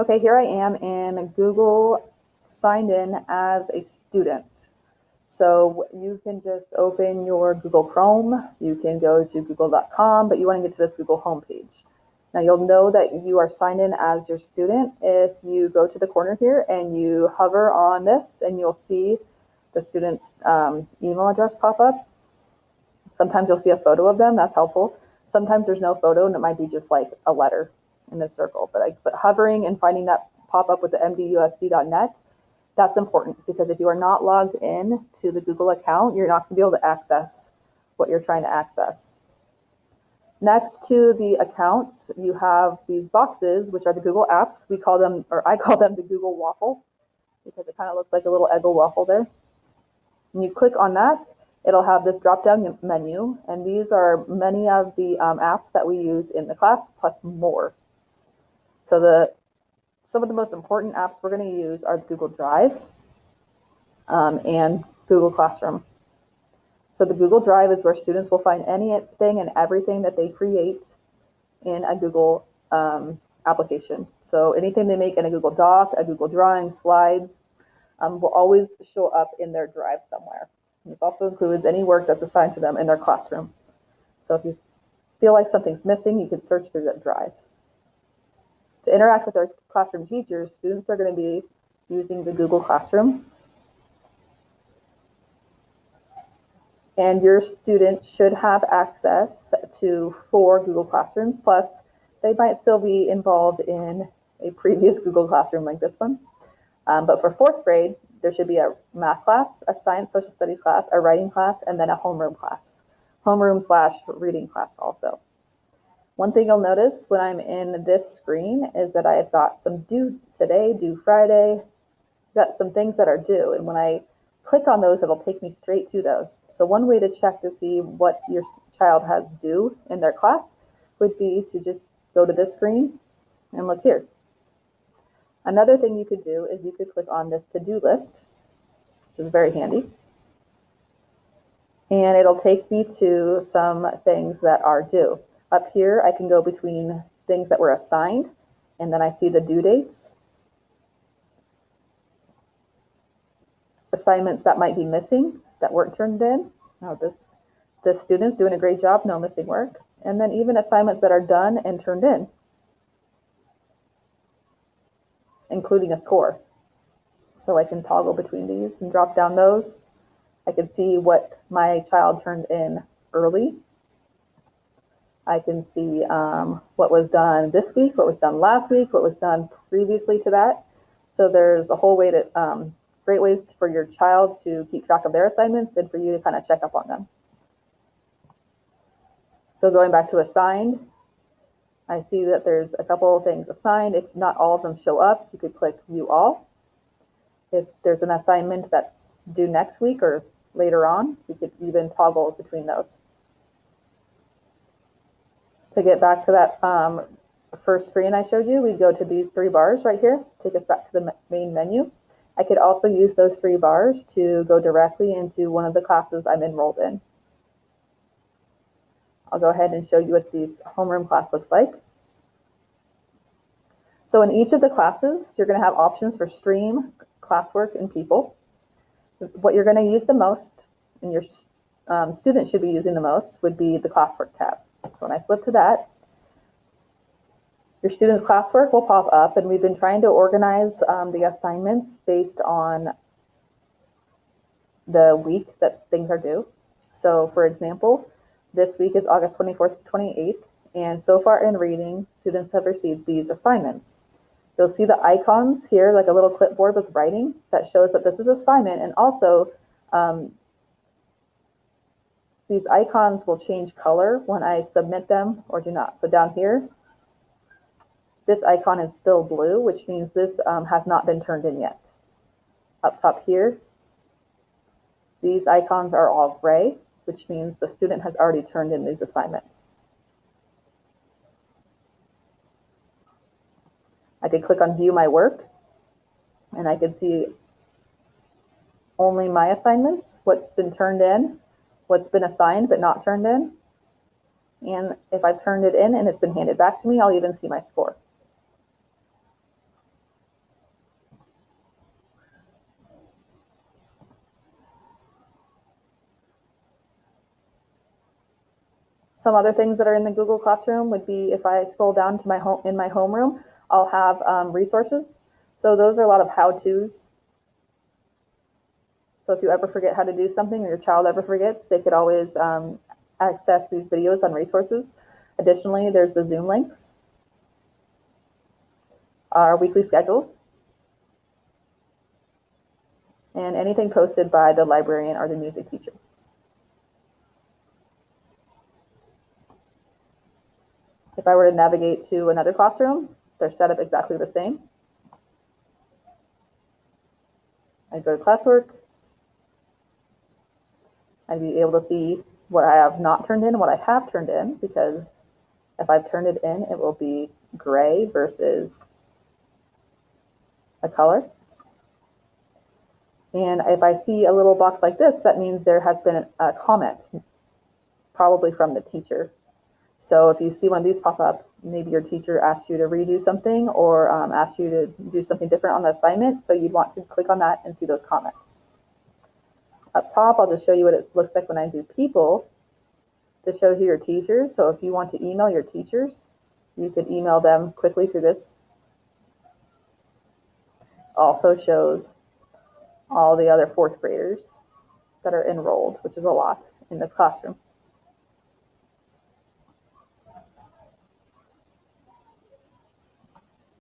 Okay, here I am in Google signed in as a student. So you can just open your Google Chrome, you can go to google.com, but you want to get to this Google homepage. Now you'll know that you are signed in as your student if you go to the corner here and you hover on this, and you'll see the student's email address pop up. Sometimes you'll see a photo of them, that's helpful. Sometimes there's no photo and it might be just like a letter in this circle. But hovering and finding that pop up with the mdusd.net, that's important, because if you are not logged in to the Google account, you're not going to be able to access what you're trying to access. Next to the accounts, you have these boxes, which are the Google apps. We call them, or I call them, the Google waffle, because it kind of looks like a little Eggo waffle there. When you click on that, it'll have this drop-down menu, and these are many of the apps that we use in the class, plus more. So some of the most important apps we're going to use are the Google Drive and Google Classroom. So the Google Drive is where students will find anything and everything that they create in a Google application. So anything they make in a Google Doc, a Google Drawing, slides, will always show up in their Drive somewhere. And this also includes any work that's assigned to them in their classroom. So if you feel like something's missing, you can search through that Drive. To interact with our classroom teachers, students are going to be using the Google Classroom. And your student should have access to 4 Google Classrooms, plus they might still be involved in a previous Google Classroom like this one. But for 4th grade, there should be a math class, a science social studies class, a writing class, and then a homeroom class. Homeroom/reading class also. One thing you'll notice when I'm in this screen is that I've got some due today, due Friday, got some things that are due. And when I click on those, it'll take me straight to those. So one way to check to see what your child has due in their class would be to just go to this screen and look here. Another thing you could do is you could click on this to-do list, which is very handy. And it'll take me to some things that are due. Up here, I can go between things that were assigned, and then I see the due dates. Assignments that might be missing, that weren't turned in. Now this student's doing a great job, no missing work. And then even assignments that are done and turned in, including a score. So I can toggle between these and drop down those. I can see what my child turned in early. I can see what was done this week, what was done last week, what was done previously to that. So there's a whole way to, great ways for your child to keep track of their assignments and for you to kind of check up on them. So going back to assigned, I see that there's a couple of things assigned. If not all of them show up, you could click View All. If there's an assignment that's due next week or later on, you could even toggle between those. To get back to that first screen I showed you, we'd go to these 3 bars right here, take us back to the main menu. I could also use those 3 bars to go directly into one of the classes I'm enrolled in. I'll go ahead and show you what this homeroom class looks like. So in each of the classes, you're going to have options for stream, classwork, and people. What you're going to use the most, and your student should be using the most, would be the classwork tab. So when I flip to that, your student's classwork will pop up, and we've been trying to organize the assignments based on the week that things are due. So for example, this week is August 24th to 28th, and so far in reading, students have received these assignments. You'll see the icons here, like a little clipboard with writing that shows that this is assignment, and also these icons will change color when I submit them or do not. So down here, this icon is still blue, which means this has not been turned in yet. Up top here, these icons are all gray, which means the student has already turned in these assignments. I could click on View My Work, and I could see only my assignments, what's been turned in, what's been assigned but not turned in. And if I've turned it in and it's been handed back to me, I'll even see my score. Some other things that are in the Google Classroom would be if I scroll down to my home in my homeroom, I'll have resources. So those are a lot of how-tos. So if you ever forget how to do something or your child ever forgets, they could always access these videos on resources. Additionally, there's the Zoom links, our weekly schedules, and anything posted by the librarian or the music teacher. If I were to navigate to another classroom, they're set up exactly the same. I'd go to classwork. I'd be able to see what I have not turned in and what I have turned in, because if I've turned it in, it will be gray versus a color. And if I see a little box like this, that means there has been a comment, probably from the teacher. So if you see one of these pop up, maybe your teacher asked you to redo something or asked you to do something different on the assignment. So you'd want to click on that and see those comments. Up top, I'll just show you what it looks like when I do people. This shows you your teachers. So if you want to email your teachers, you can email them quickly through this. Also shows all the other fourth graders that are enrolled, which is a lot in this classroom.